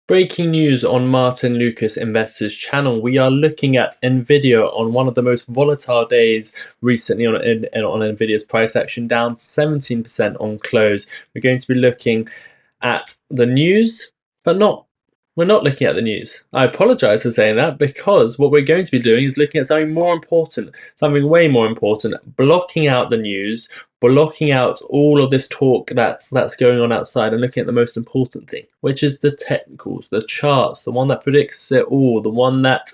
Breaking news on Martyn Lucas Investors channel. We are looking at Nvidia on one of the most volatile days recently on Nvidia's price action, down 17% on close. We're going to be looking at the news, but we're not looking at the news. I apologize for saying that, because what we're going to be doing is looking at something more important, something way more important, blocking out the news, blocking out all of this talk that's going on outside, and looking at the most important thing, which is the technicals, the charts, the one that predicts it all, the one that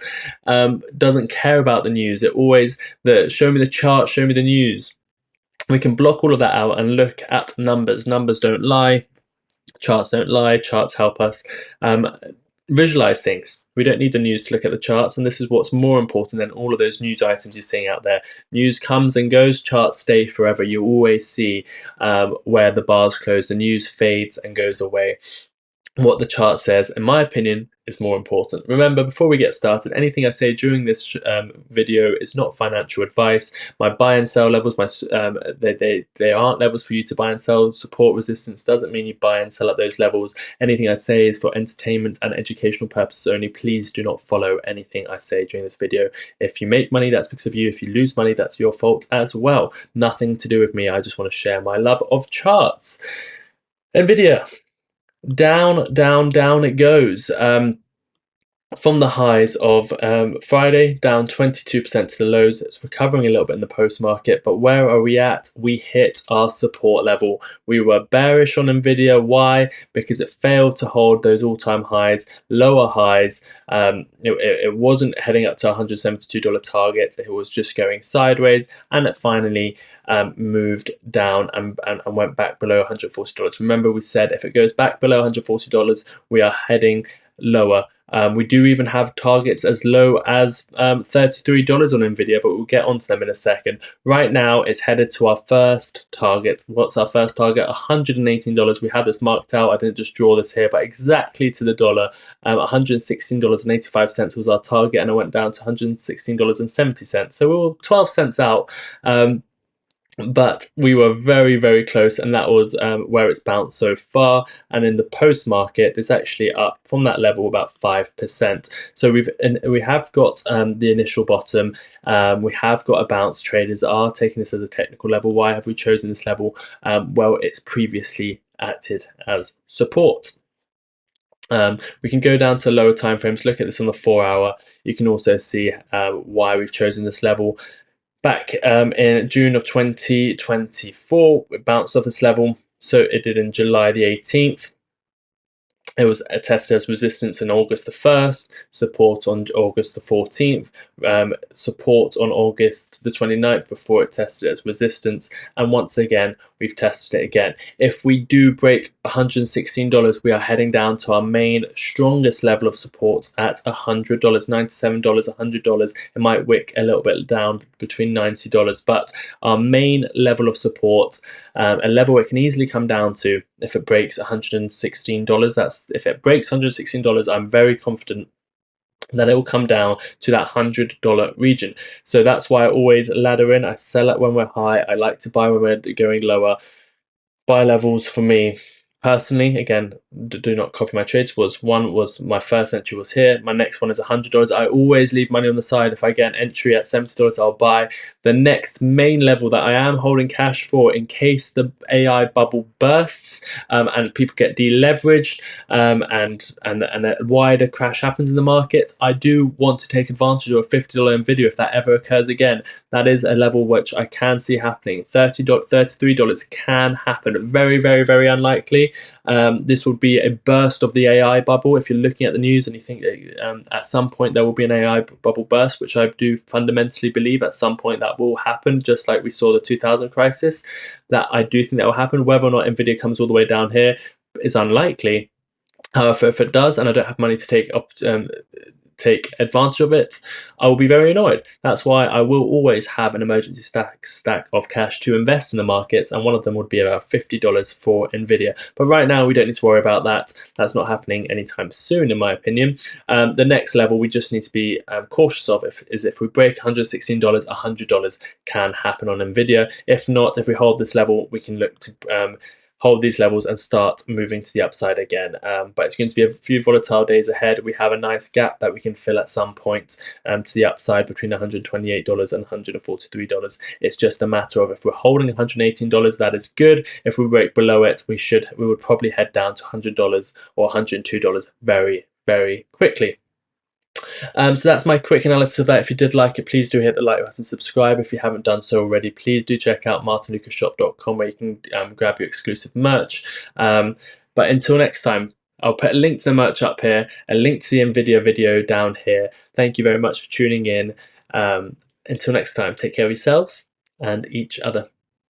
doesn't care about the news. It always show me the chart, show me the news. We can block all of that out and look at numbers. Numbers don't lie. Charts don't lie. Charts help us visualize things. We don't need the news to look at the charts, and this is what's more important than all of those news items you're seeing out there. News comes and goes, charts stay forever. You always see where the bars close, the news fades and goes away. What the chart says, in my opinion, is more important. Remember, before we get started, anything I say during this video is not financial advice. My buy and sell levels, they aren't levels for you to buy and sell. Support resistance doesn't mean you buy and sell at those levels. Anything I say is for entertainment and educational purposes only. Please do not follow anything I say during this video. If you make money, that's because of you. If you lose money, that's your fault as well. Nothing to do with me. I just want to share my love of charts. Nvidia. Down, down, down it goes. From the highs of Friday, down 22% to the lows. It's recovering a little bit in the post market, but where are we at? We hit our support level. We were bearish on Nvidia. Why? Because it failed to hold those all-time highs, lower highs. It wasn't heading up to $172 target. It was just going sideways, and it finally moved down and went back below $140. Remember, we said if it goes back below $140, we are heading lower. We do even have targets as low as $33 on Nvidia, but we'll get onto them in a second. Right now, it's headed to our first target. What's our first target? $118. We had this marked out. I didn't just draw this here, but exactly to the dollar. $116.85 was our target, and it went down to $116.70. So we were 12 cents out. But we were very, very close, and that was where it's bounced so far. And in the post market, it's actually up from that level about 5%. So we have got the initial bottom. We have got a bounce. Traders are taking this as a technical level. Why have we chosen this level? Well, it's previously acted as support. We can go down to lower time frames. Look at this on the 4-hour. You can also see why we've chosen this level. Back in June of 2024, it bounced off this level. So it did in July the 18th. It was tested as resistance on August the 1st, support on August the 14th, support on August the 29th before it tested as resistance. And once again, we've tested it again. If we do break $116, we are heading down to our main strongest level of support at $100, $97, $100. It might wick a little bit down between $90, but our main level of support, a level it can easily come down to if it breaks $116. If it breaks $116, I'm very confident that it will come down to that $100 region. So that's why I always ladder in. I sell it when we're high. I like to buy when we're going lower. Buy levels for me personally, again, do not copy my trades, was my first entry was here. My next one is $100. I always leave money on the side. If I get an entry at $70, I'll buy. The next main level that I am holding cash for in case the AI bubble bursts and people get deleveraged and a wider crash happens in the market, I do want to take advantage of a $50 Nvidia if that ever occurs again. That is a level which I can see happening. $33 can happen. Very, very, very unlikely. This would be a burst of the AI bubble. If you're looking at the news and you think at some point there will be an AI bubble burst, which I do fundamentally believe at some point that will happen, just like we saw the 2000 crisis, that I do think that will happen. Whether or not Nvidia comes all the way down here is unlikely. However, if it does, and I don't have money to take advantage of it, I will be very annoyed. That's why I will always have an emergency stack of cash to invest in the markets, and one of them would be about $50 for Nvidia. But right now we don't need to worry about that. That's not happening anytime soon, in my opinion. The next level we just need to be cautious of is if we break $116, $100 can happen on Nvidia. If not, if we hold this level, we can look to hold these levels and start moving to the upside again. But it's going to be a few volatile days ahead. We have a nice gap that we can fill at some point to the upside between $128 and $143. It's just a matter of, if we're holding $118, that is good. If we break below it, we would probably head down to $100 or $102 very, very quickly. So that's my quick analysis of that. If you did like it, please do hit the like button, subscribe. If you haven't done so already, please do check out martynlucasshop.com, where you can grab your exclusive merch. But until next time, I'll put a link to the merch up here, a link to the Nvidia video down here. Thank you very much for tuning in. Until next time, take care of yourselves and each other.